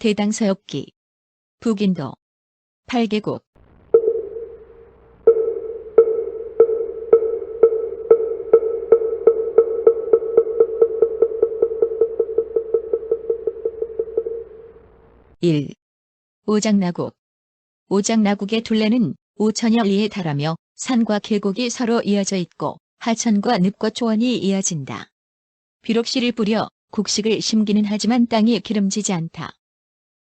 대당서엽기 북인도 8개국 (1) 오장나국. 오장나국의 둘레는 5천여 리에 달하며 산과 계곡이 서로 이어져 있고 하천과 늪과 초원이 이어진다. 비록 씨를 뿌려 곡식을 심기는 하지만 땅이 기름지지 않다.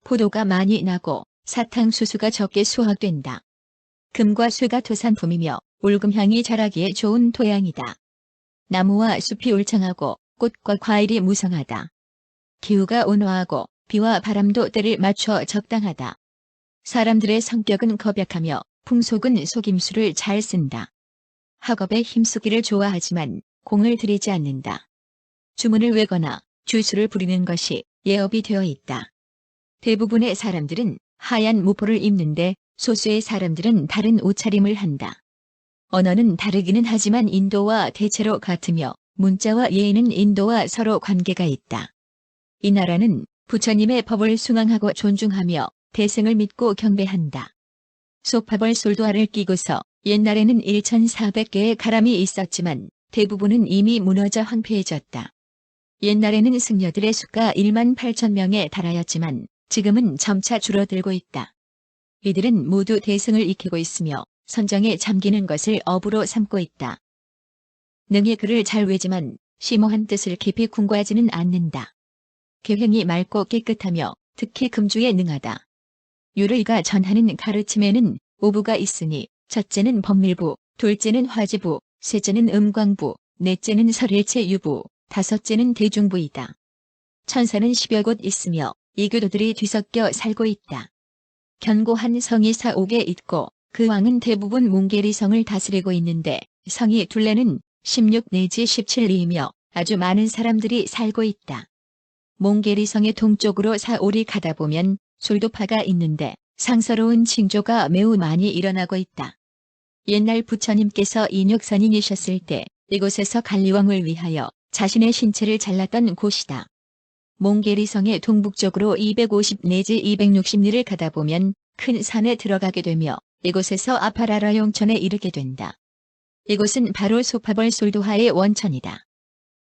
포도가 많이 나고 사탕수수가 적게 수확된다. 금과 쇠가 토산품이며 울금향이 자라기에 좋은 토양이다. 나무와 숲이 울창하고 꽃과 과일이 무성하다. 기후가 온화하고 비와 바람도 때를 맞춰 적당하다. 사람들의 성격은 겁약하며 풍속은 속임수를 잘 쓴다. 학업에 힘쓰기를 좋아하지만 공을 들이지 않는다. 주문을 외거나 주수를 부리는 것이 예업이 되어 있다. 대부분의 사람들은 하얀 무포를 입는데 소수의 사람들은 다른 옷차림을 한다. 언어는 다르기는 하지만 인도와 대체로 같으며 문자와 예의는 인도와 서로 관계가 있다. 이 나라는 부처님의 법을 숭앙하고 존중하며 대승을 믿고 경배한다. 소파벌 솔도화를 끼고서 옛날에는 1,400개의 가람이 있었지만 대부분은 이미 무너져 황폐해졌다. 옛날에는 승려들의 수가 18,000명에 달하였지만 지금은 점차 줄어들고 있다. 이들은 모두 대승을 익히고 있으며 선정에 잠기는 것을 업으로 삼고 있다. 능히 글을 잘 외지만 심오한 뜻을 깊이 궁구하지는 않는다. 계행이 맑고 깨끗하며 특히 금주에 능하다. 유르이가 전하는 가르침에는 5부가 있으니 첫째는 법밀부, 둘째는 화지부, 셋째는 음광부, 넷째는 설일체 유부, 다섯째는 대중부이다. 천사는 10여 곳 있으며 이교도들이 뒤섞여 살고 있다. 견고한 성이 4~5개 있고 그 왕은 대부분 몽게리 성을 다스리고 있는데 성이 둘레는 16 내지 17리이며 아주 많은 사람들이 살고 있다. 몽게리 성의 동쪽으로 4~5리 가다 보면 솔도파가 있는데 상서로운 징조가 매우 많이 일어나고 있다. 옛날 부처님께서 인육선인이셨을 때 이곳에서 갈리왕을 위하여 자신의 신체를 잘랐던 곳이다. 몽게리 성의 동북쪽으로 250 내지 260리를 가다 보면 큰 산에 들어가게 되며 이곳에서 아파라라 용천에 이르게 된다. 이곳은 바로 소파벌 솔도하의 원천이다.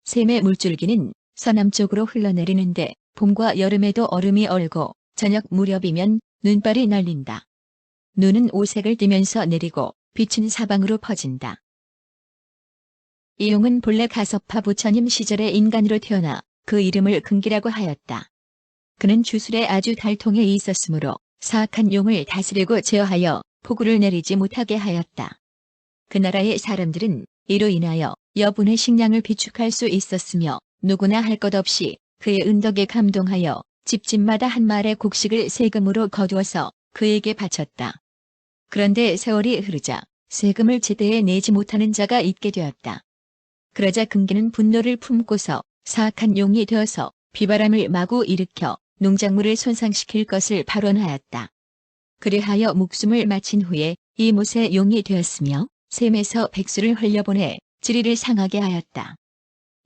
샘의 물줄기는 서남쪽으로 흘러내리는데 봄과 여름에도 얼음이 얼고 저녁 무렵이면 눈발이 날린다. 눈은 오색을 띠면서 내리고 빛은 사방으로 퍼진다. 이용은 본래 가섭파 부처님 시절에 인간으로 태어나 그 이름을 근기라고 하였다. 그는 주술에 아주 달통에 있었으므로 사악한 용을 다스리고 제어하여 폭우를 내리지 못하게 하였다. 그 나라의 사람들은 이로 인하여 여분의 식량을 비축할 수 있었으며 누구나 할 것 없이 그의 은덕에 감동하여 집집마다 한 말의 곡식을 세금으로 거두어서 그에게 바쳤다. 그런데 세월이 흐르자 세금을 제대에 내지 못하는 자가 있게 되었다. 그러자 근기는 분노를 품고서 사악한 용이 되어서 비바람을 마구 일으켜 농작물을 손상시킬 것을 발언하였다. 그리하여 목숨을 마친 후에 이 못의 용이 되었으며 샘에서 백수를 흘려보내 지리를 상하게 하였다.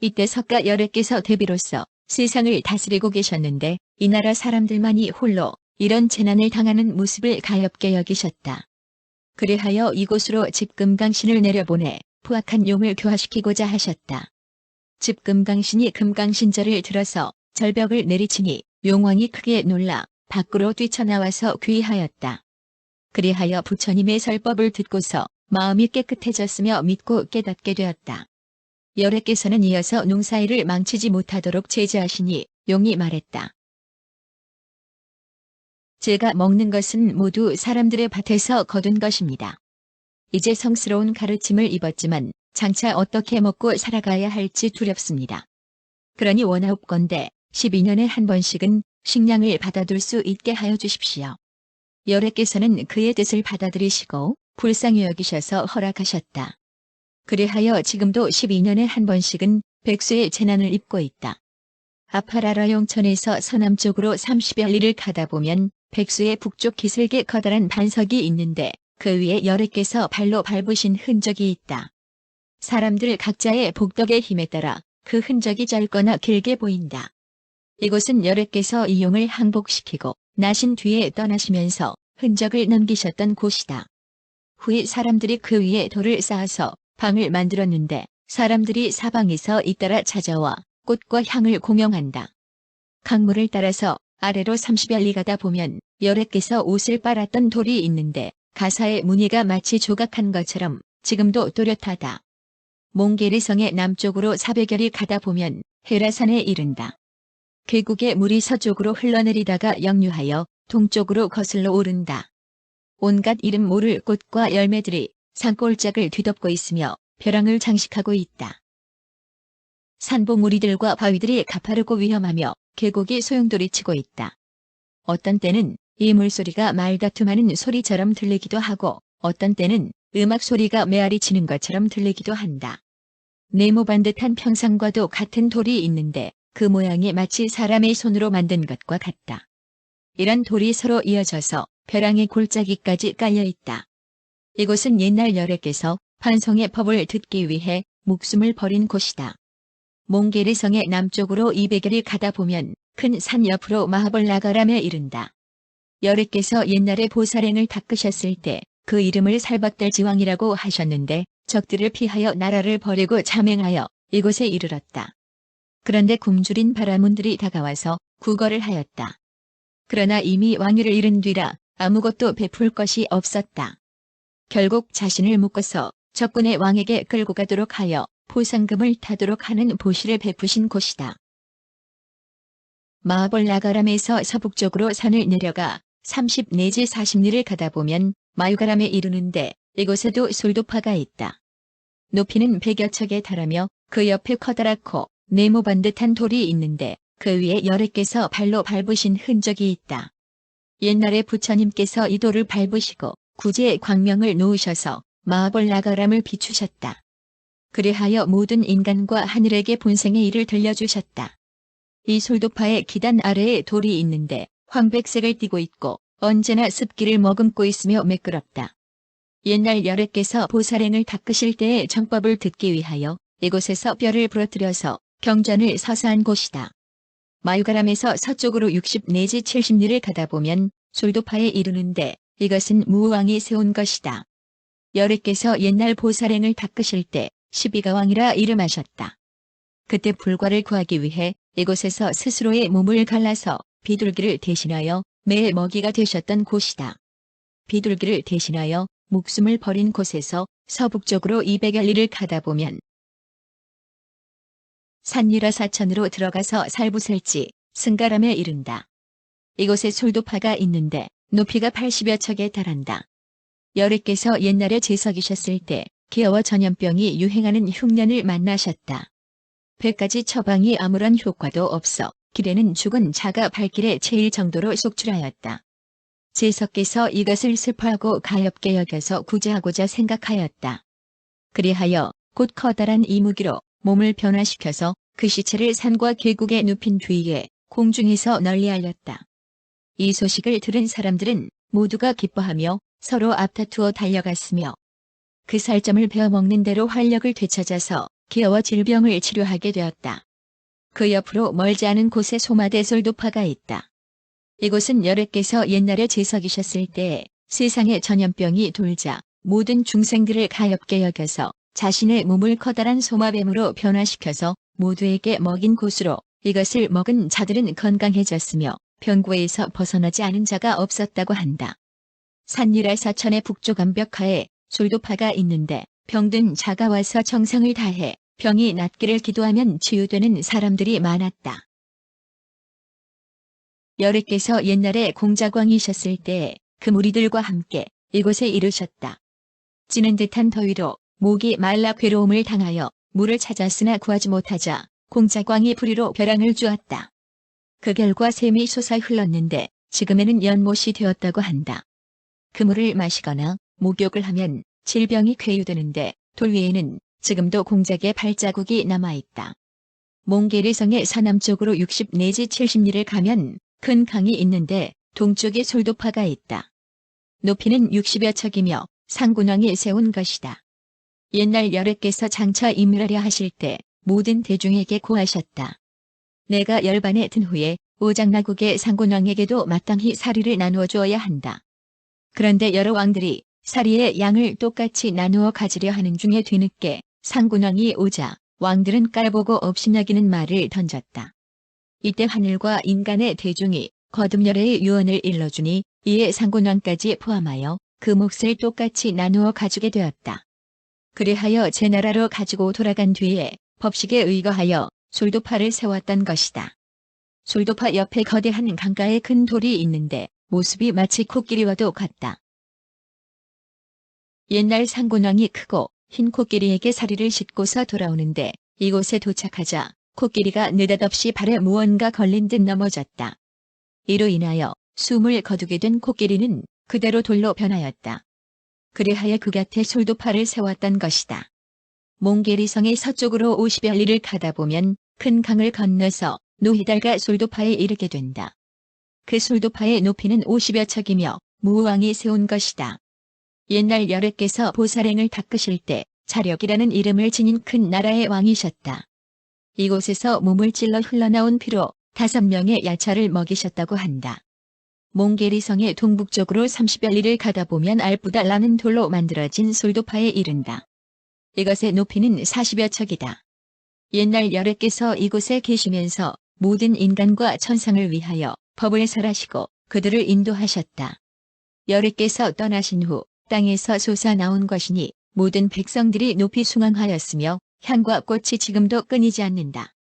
이때 석가 열애께서 대비로서 세상을 다스리고 계셨는데 이 나라 사람들만이 홀로 이런 재난을 당하는 모습을 가엾게 여기셨다. 그리하여 이곳으로 집금강신을 내려보내 포악한 용을 교화시키고자 하셨다. 집금강신이 금강신절을 들어서 절벽을 내리치니 용왕이 크게 놀라 밖으로 뛰쳐나와서 귀하였다. 그리하여 부처님의 설법을 듣고서 마음이 깨끗해졌으며 믿고 깨닫게 되었다. 열애께서는 이어서 농사일을 망치지 못하도록 제지하시니 용이 말했다. 제가 먹는 것은 모두 사람들의 밭에서 거둔 것입니다. 이제 성스러운 가르침을 입었지만 장차 어떻게 먹고 살아가야 할지 두렵습니다. 그러니 원하옵건대 12년에 한 번씩은 식량을 받아둘 수 있게 하여 주십시오. 열애께서는 그의 뜻을 받아들이시고 불쌍히 여기셔서 허락하셨다. 그리하여 지금도 12년에 한 번씩은 백수의 재난을 입고 있다. 아파라라 용천에서 서남쪽으로 30여 리를 가다 보면 백수의 북쪽 기슭에 커다란 반석이 있는데 그 위에 열애께서 발로 밟으신 흔적이 있다. 사람들 각자의 복덕의 힘에 따라 그 흔적이 짧거나 길게 보인다. 이곳은 여객께서 이용을 항복시키고 나신 뒤에 떠나시면서 흔적을 남기셨던 곳이다. 후에 사람들이 그 위에 돌을 쌓아서 방을 만들었는데 사람들이 사방에서 잇따라 찾아와 꽃과 향을 공용한다. 강물을 따라서 아래로 30여 리 가다 보면 여객께서 옷을 빨았던 돌이 있는데 가사의 무늬가 마치 조각한 것처럼 지금도 또렷하다. 몽게르성의 남쪽으로 400여 리 가다 보면 헤라산에 이른다. 계곡의 물이 서쪽으로 흘러내리다가 역류하여 동쪽으로 거슬러 오른다. 온갖 이름 모를 꽃과 열매들이 산골짜기를 뒤덮고 있으며 벼랑을 장식하고 있다. 산봉우리들과 바위들이 가파르고 위험하며 계곡이 소용돌이치고 있다. 어떤 때는 이 물소리가 말다툼하는 소리처럼 들리기도 하고 어떤 때는 음악 소리가 메아리 치는 것처럼 들리기도 한다. 네모 반듯한 평상과도 같은 돌이 있는데 그 모양이 마치 사람의 손으로 만든 것과 같다. 이런 돌이 서로 이어져서 벼랑의 골짜기까지 깔려 있다. 이곳은 옛날 여객께서 환성의 법을 듣기 위해 목숨을 버린 곳이다. 몽게르성의 남쪽으로 200여 리 가다 보면 큰 산 옆으로 마하볼라가람에 이른다. 여객께서 옛날에 보살행을 닦으셨을 때 그 이름을 살박달지왕이라고 하셨는데 적들을 피하여 나라를 버리고 잠행하여 이곳에 이르렀다. 그런데 굶주린 바라문들이 다가와서 구걸을 하였다. 그러나 이미 왕위를 잃은 뒤라 아무것도 베풀 것이 없었다. 결국 자신을 묶어서 적군의 왕에게 끌고 가도록 하여 포상금을 타도록 하는 보시를 베푸신 곳이다. 마하볼라가람에서 서북쪽으로 산을 내려가 30 내지 40리를 가다 보면 마유가람에 이르는데 이곳에도 솔도파가 있다. 높이는 100여 척에 달하며 그 옆에 커다랗고 네모 반듯한 돌이 있는데 그 위에 여객께서 발로 밟으신 흔적이 있다. 옛날에 부처님께서 이 돌을 밟으시고 구제의 광명을 놓으셔서 마하볼라가람을 비추셨다. 그리하여 모든 인간과 하늘에게 본생의 일을 들려주셨다. 이 솔도파의 기단 아래에 돌이 있는데 황백색을 띠고 있고 언제나 습기를 머금고 있으며 매끄럽다. 옛날 여객께서 보살행을 닦으실 때의 정법을 듣기 위하여 이곳에서 뼈를 부러뜨려서 경전을 서사한 곳이다. 마유가람에서 서쪽으로 60 내지 70리를 가다 보면 솔도파에 이르는데 이것은 무왕이 세운 것이다. 여객께서 옛날 보살행을 닦으실 때 12가왕이라 이름하셨다. 그때 불과를 구하기 위해 이곳에서 스스로의 몸을 갈라서 비둘기를 대신하여 매의 먹이가 되셨던 곳이다. 비둘기를 대신하여 목숨을 버린 곳에서 서북쪽으로 200여 리를 가다 보면 산리라 사천으로 들어가서 살부설지 승가람에 이른다. 이곳에 솔도파가 있는데 높이가 80여 척에 달한다. 여객께서 옛날에 제석이셨을 때 기어와 전염병이 유행하는 흉년을 만나셨다. 100가지 처방이 아무런 효과도 없어 길에는 죽은 자가 발길에 채일 정도로 속출하였다. 제석께서 이것을 슬퍼하고 가엾게 여겨서 구제하고자 생각하였다. 그리하여 곧 커다란 이무기로 몸을 변화시켜서 그 시체를 산과 계곡에 눕힌 뒤에 공중에서 널리 알렸다. 이 소식을 들은 사람들은 모두가 기뻐하며 서로 앞다투어 달려갔으며 그 살점을 베어먹는 대로 활력을 되찾아서 기어와 질병을 치료하게 되었다. 그 옆으로 멀지 않은 곳에 소마대 솔도파가 있다. 이곳은 여객께서 옛날에 제석이셨을 때 세상에 전염병이 돌자 모든 중생들을 가엾게 여겨서 자신의 몸을 커다란 소마뱀으로 변화시켜서 모두에게 먹인 곳으로 이것을 먹은 자들은 건강해졌으며 병고에서 벗어나지 않은 자가 없었다고 한다. 산리라 사천의 북쪽 암벽하에 솔도파가 있는데 병든 자가 와서 정성을 다해 병이 낫기를 기도하면 치유되는 사람들이 많았다. 여객께서 옛날에 공자광이셨을 때 그 무리들과 함께 이곳에 이르셨다. 찌는 듯한 더위로 목이 말라 괴로움을 당하여 물을 찾았으나 구하지 못하자 공자광이 불의로 벼랑을 주었다. 그 결과 샘이 솟아 흘렀는데 지금에는 연못이 되었다고 한다. 그 물을 마시거나 목욕을 하면 질병이 쾌유되는데 돌 위에는 지금도 공작의 발자국이 남아있다. 몽게르성의 서남쪽으로 60 내지 70리를 가면 큰 강이 있는데 동쪽에 솔도파가 있다. 높이는 60여 척이며 상군왕이 세운 것이다. 옛날 여객께서 장차 임을하려 하실 때 모든 대중에게 고하셨다. 내가 열반에 든 후에 오장나국의 상군왕에게도 마땅히 사리를 나누어 주어야 한다. 그런데 여러 왕들이 사리의 양을 똑같이 나누어 가지려 하는 중에 뒤늦게 상군왕이 오자 왕들은 깔보고 없이나기는 말을 던졌다. 이때 하늘과 인간의 대중이 거듭열애의 유언을 일러주니 이에 상군왕까지 포함하여 그 몫을 똑같이 나누어 가지게 되었다. 그리하여 제나라로 가지고 돌아간 뒤에 법식에 의거하여 솔도파를 세웠던 것이다. 솔도파 옆에 거대한 강가에 큰 돌이 있는데 모습이 마치 코끼리와도 같다. 옛날 상군왕이 크고 흰 코끼리에게 사리를 싣고서 돌아오는데 이곳에 도착하자 코끼리가 느닷없이 발에 무언가 걸린 듯 넘어졌다. 이로 인하여 숨을 거두게 된 코끼리는 그대로 돌로 변하였다. 그리하여 그 곁에 솔도파를 세웠던 것이다. 몽게리성의 서쪽으로 50여 리를 가다 보면 큰 강을 건너서 노히달가 솔도파에 이르게 된다. 그 솔도파의 높이는 50여 척이며 무왕이 세운 것이다. 옛날 열애께서 보살행을 닦으실 때 자력이라는 이름을 지닌 큰 나라의 왕이셨다. 이곳에서 몸을 찔러 흘러나온 피로 5명의 야차를 먹이셨다고 한다. 몽게리성의 동북쪽으로 30여 리를 가다 보면 알부다라는 돌로 만들어진 솔도파에 이른다. 이것의 높이는 40여 척이다. 옛날 열애께서 이곳에 계시면서 모든 인간과 천상을 위하여 법을 설하시고 그들을 인도하셨다. 열애께서 떠나신 후 땅에서 솟아나온 것이니 모든 백성들이 높이 숭앙하였으며 향과 꽃이 지금도 끊이지 않는다.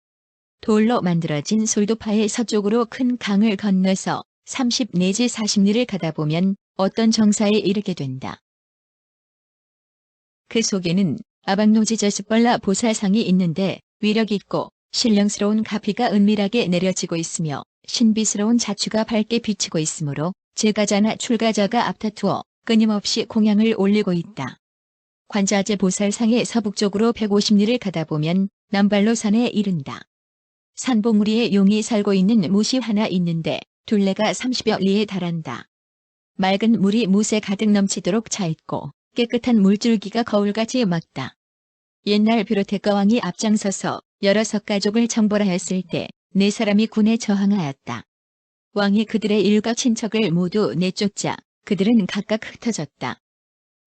돌로 만들어진 솔도파의 서쪽으로 큰 강을 건너서 30 내지 40리를 가다 보면 어떤 정사에 이르게 된다. 그 속에는 아박노지저스벌라 보살상이 있는데 위력 있고 신령스러운 가피가 은밀하게 내려지고 있으며 신비스러운 자취가 밝게 비치고 있으므로 제가자나 출가자가 앞다투어 끊임없이 공양을 올리고 있다. 관자재 보살상의 서북쪽으로 150리를 가다 보면 남발로산에 이른다. 산봉우리에 용이 살고 있는 못이 하나 있는데 둘레가 30여 리에 달한다. 맑은 물이 못에 가득 넘치도록 차있고 깨끗한 물줄기가 거울같이 막다. 옛날 비로테가왕이 앞장서서 여러 석가족을 청벌하였을 때 4사람이 군에 저항하였다. 왕이 그들의 일가 친척을 모두 내쫓자 그들은 각각 흩어졌다.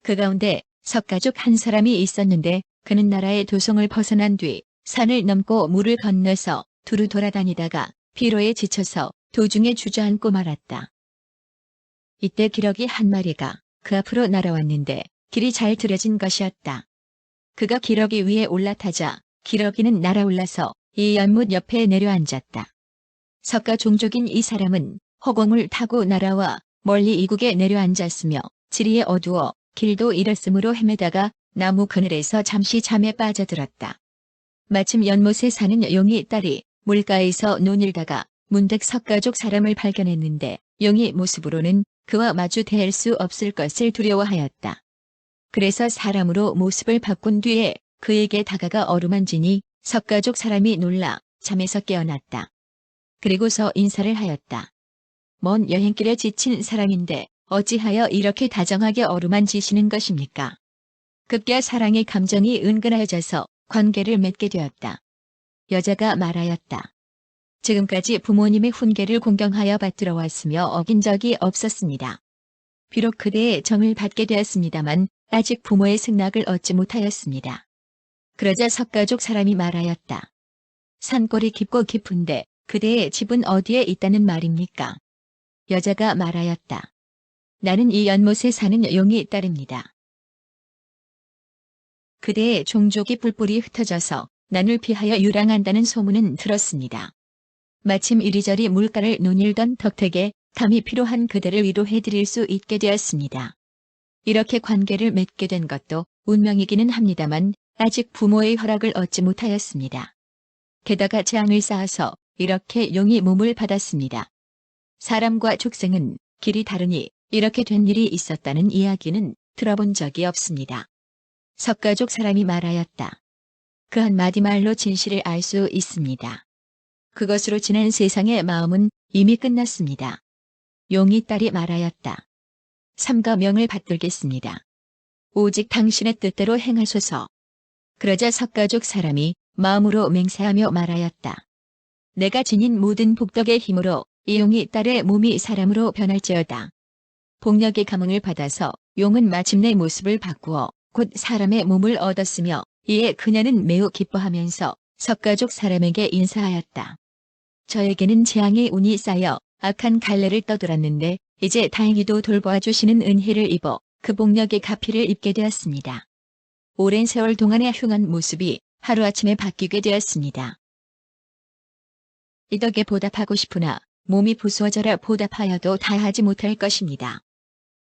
그 가운데 석가족 한 사람이 있었는데 그는 나라의 도성을 벗어난 뒤 산을 넘고 물을 건너서 두루 돌아다니다가 피로에 지쳐서 도중에 주저앉고 말았다. 이때 기러기 한 마리가 그 앞으로 날아왔는데 길이 잘 들여진 것이었다. 그가 기러기 위에 올라타자 기러기는 날아올라서 이 연못 옆에 내려앉았다. 석가 종족인 이 사람은 허공을 타고 날아와 멀리 이국에 내려앉았으며 지리에 어두워 길도 잃었으므로 헤매다가 나무 그늘에서 잠시 잠에 빠져들었다. 마침 연못에 사는 용이 딸이 물가에서 논일다가 문득 석가족 사람을 발견했는데 용이 모습으로는 그와 마주 대할 수 없을 것을 두려워하였다. 그래서 사람으로 모습을 바꾼 뒤에 그에게 다가가 어루만지니 석가족 사람이 놀라 잠에서 깨어났다. 그리고서 인사를 하였다. 먼 여행길에 지친 사람인데 어찌하여 이렇게 다정하게 어루만지시는 것입니까? 급기야 사랑의 감정이 은근하여져서 관계를 맺게 되었다. 여자가 말하였다. 지금까지 부모님의 훈계를 공경하여 받들어 왔으며 어긴 적이 없었습니다. 비록 그대의 정을 받게 되었습니다만 아직 부모의 승낙을 얻지 못하였습니다. 그러자 석가족 사람이 말하였다. 산골이 깊고 깊은데 그대의 집은 어디에 있다는 말입니까? 여자가 말하였다. 나는 이 연못에 사는 용이 딸입니다. 그대의 종족이 뿔뿔이 흩어져서 난을 피하여 유랑한다는 소문은 들었습니다. 마침 이리저리 물가를 논일던 덕택에 감히 필요한 그대를 위로해드릴 수 있게 되었습니다. 이렇게 관계를 맺게 된 것도 운명이기는 합니다만 아직 부모의 허락을 얻지 못하였습니다. 게다가 재앙을 쌓아서 이렇게 용이 몸을 받았습니다. 사람과 축생은 길이 다르니 이렇게 된 일이 있었다는 이야기는 들어본 적이 없습니다. 석가족 사람이 말하였다. 그 한마디 말로 진실을 알 수 있습니다. 그것으로 지난 세상의 마음은 이미 끝났습니다. 용이 딸이 말하였다. 삼가 명을 받들겠습니다. 오직 당신의 뜻대로 행하소서. 그러자 석가족 사람이 마음으로 맹세하며 말하였다. 내가 지닌 모든 복덕의 힘으로 이 용이 딸의 몸이 사람으로 변할지어다. 복력의 감흥을 받아서 용은 마침내 모습을 바꾸어 곧 사람의 몸을 얻었으며 이에 그녀는 매우 기뻐하면서 석가족 사람에게 인사하였다. 저에게는 재앙의 운이 쌓여 악한 갈래를 떠돌았는데 이제 다행히도 돌보아 주시는 은혜를 입어 그 복력의 가피를 입게 되었습니다. 오랜 세월 동안의 흉한 모습이 하루아침에 바뀌게 되었습니다. 이 덕에 보답하고 싶으나 몸이 부수어져라 보답하여도 다하지 못할 것입니다.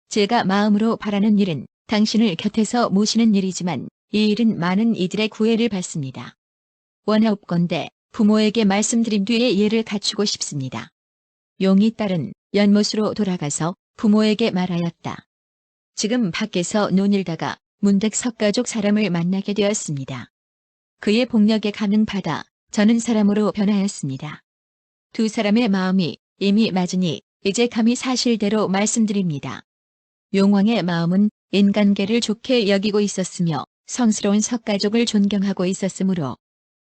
제가 마음으로 바라는 일은 당신을 곁에서 모시는 일이지만 이 일은 많은 이들의 구애를 받습니다. 원하옵건대 부모에게 말씀드린 뒤에 예를 갖추고 싶습니다. 용이 딸은 연못으로 돌아가서 부모에게 말하였다. 지금 밖에서 논일다가 문득 석가족 사람을 만나게 되었습니다. 그의 복력에 감흥받아 저는 사람으로 변하였습니다. 두 사람의 마음이 이미 맞으니 이제 감히 사실대로 말씀드립니다. 용왕의 마음은 인간계를 좋게 여기고 있었으며 성스러운 석가족을 존경하고 있었으므로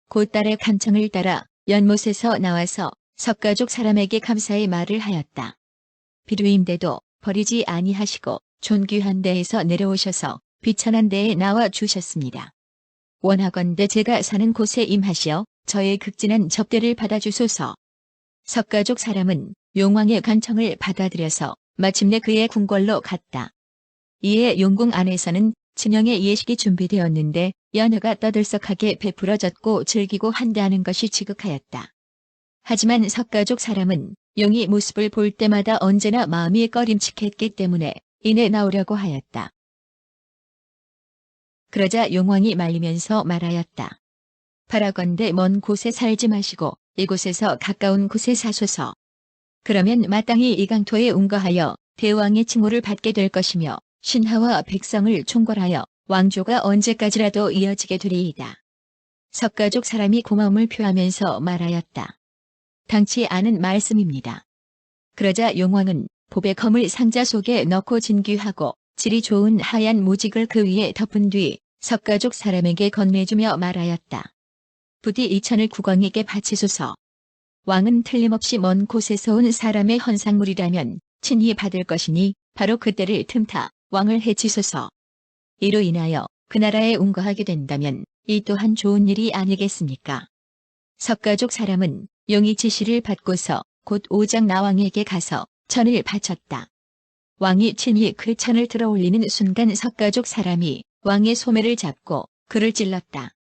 곧 딸의 간청을 따라 연못에서 나와서 석가족 사람에게 감사의 말을 하였다. 비루인데도 버리지 아니하시고 존귀한 데에서 내려오셔서 비천한 데에 나와 주셨습니다. 원하건대 제가 사는 곳에 임하시어 저의 극진한 접대를 받아주소서. 석가족 사람은 용왕의 간청을 받아들여서 마침내 그의 궁궐로 갔다. 이에 용궁 안에서는 진영의 예식이 준비되었는데 연회가 떠들썩하게 베풀어졌고 즐기고 한대하는 것이 지극하였다. 하지만 석가족 사람은 용이 모습을 볼 때마다 언제나 마음이 꺼림칙했기 때문에 이내 나오려고 하였다. 그러자 용왕이 말리면서 말하였다. 바라건대 먼 곳에 살지 마시고 이곳에서 가까운 곳에 사소서. 그러면 마땅히 이 강토에 운거하여 대왕의 칭호를 받게 될 것이며 신하와 백성을 총괄하여 왕조가 언제까지라도 이어지게 되리이다. 석가족 사람이 고마움을 표하면서 말하였다. 당치 않은 말씀입니다. 그러자 용왕은 보배 검을 상자 속에 넣고 진귀하고 질이 좋은 하얀 모직을 그 위에 덮은 뒤 석가족 사람에게 건네주며 말하였다. 부디 이 천을 국왕에게 바치소서. 왕은 틀림없이 먼 곳에서 온 사람의 헌상물이라면 친히 받을 것이니 바로 그때를 틈타 왕을 해치소서. 이로 인하여 그 나라에 운거하게 된다면 이 또한 좋은 일이 아니겠습니까? 석가족 사람은 용의 지시를 받고서 곧 오장나왕에게 가서 천을 바쳤다. 왕이 친히 그 천을 들어 올리는 순간 석가족 사람이 왕의 소매를 잡고 그를 찔렀다.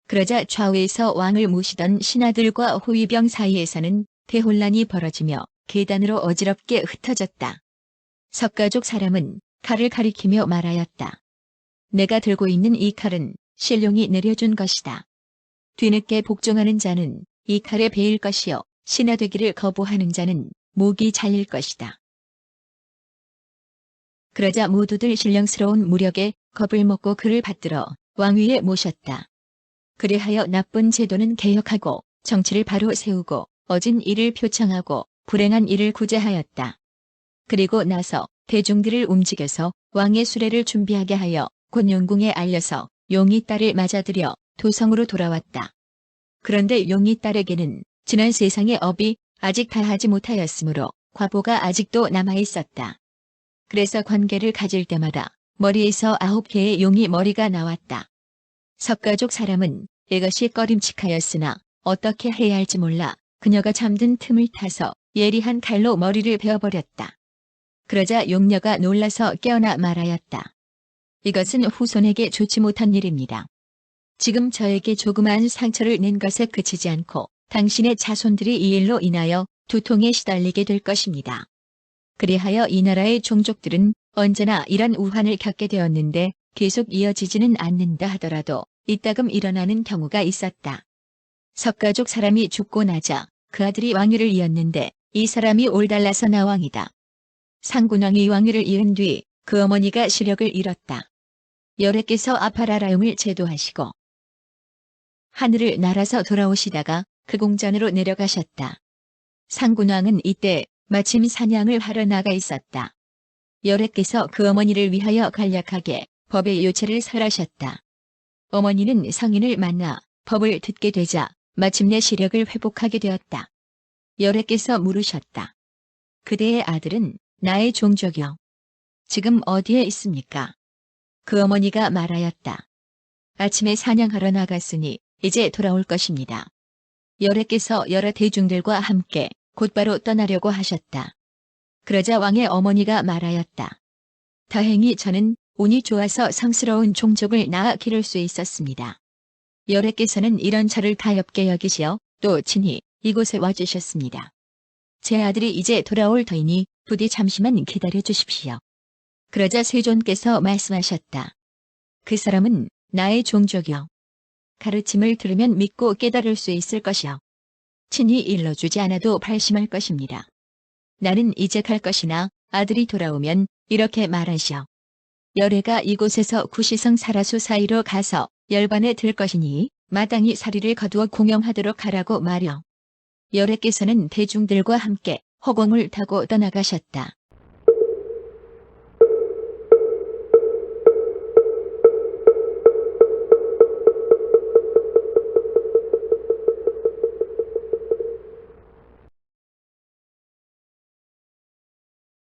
그러자 좌우에서 왕을 모시던 신하들과 호위병 사이에서는 대혼란이 벌어지며 계단으로 어지럽게 흩어졌다. 석가족 사람은 칼을 가리키며 말하였다. 내가 들고 있는 이 칼은 신룡이 내려준 것이다. 뒤늦게 복종하는 자는 이 칼에 베일 것이요 신하되기를 거부하는 자는 목이 잘릴 것이다. 그러자 모두들 신령스러운 무력에 겁을 먹고 그를 받들어 왕위에 모셨다. 그리하여 나쁜 제도는 개혁하고 정치를 바로 세우고 어진 일을 표창하고 불행한 일을 구제하였다. 그리고 나서 대중들을 움직여서 왕의 수레를 준비하게 하여 곧 용궁에 알려서 용이 딸을 맞아들여 도성으로 돌아왔다. 그런데 용이 딸에게는 지난 세상의 업이 아직 다하지 못하였으므로 과보가 아직도 남아있었다. 그래서 관계를 가질 때마다 머리에서 9개의 용이 머리가 나왔다. 석가족 사람은 이것이 꺼림칙하였으나 어떻게 해야 할지 몰라 그녀가 잠든 틈을 타서 예리한 칼로 머리를 베어버렸다. 그러자 용녀가 놀라서 깨어나 말하였다. 이것은 후손에게 좋지 못한 일입니다. 지금 저에게 조그마한 상처를 낸 것에 그치지 않고 당신의 자손들이 이 일로 인하여 두통에 시달리게 될 것입니다. 그리하여 이 나라의 종족들은 언제나 이런 우환을 겪게 되었는데 계속 이어지지는 않는다 하더라도 이따금 일어나는 경우가 있었다. 석가족 사람이 죽고 나자 그 아들이 왕위를 이었는데 이 사람이 올달라서 나왕이다. 상군왕이 왕위를 이은 뒤 그 어머니가 시력을 잃었다. 여래께서 아파라라용을 제도하시고 하늘을 날아서 돌아오시다가 그 궁전으로 내려가셨다. 상군왕은 이때 마침 사냥을 하러 나가 있었다. 여래께서 그 어머니를 위하여 간략하게 법의 요체를 설하셨다. 어머니는 성인을 만나 법을 듣게 되자 마침내 시력을 회복하게 되었다. 열애께서 물으셨다. 그대의 아들은 나의 종족이요. 지금 어디에 있습니까? 그 어머니가 말하였다. 아침에 사냥하러 나갔으니 이제 돌아올 것입니다. 열애께서 여러 대중들과 함께 곧바로 떠나려고 하셨다. 그러자 왕의 어머니가 말하였다. 다행히 저는 운이 좋아서 성스러운 종족을 낳아 기를 수 있었습니다. 열애께서는 이런 저를 가엾게 여기시어 또 친히 이곳에 와주셨습니다. 제 아들이 이제 돌아올 터이니 부디 잠시만 기다려 주십시오. 그러자 세존께서 말씀하셨다. 그 사람은 나의 종족이요. 가르침을 들으면 믿고 깨달을 수 있을 것이요. 친히 일러주지 않아도 발심할 것입니다. 나는 이제 갈 것이나 아들이 돌아오면 이렇게 말하시오. 열애가 이곳에서 구시성 사라수 사이로 가서 열반에 들 것이니 마땅히 사리를 거두어 공영하도록 하라고 말여. 열애께서는 대중들과 함께 허공을 타고 떠나가셨다.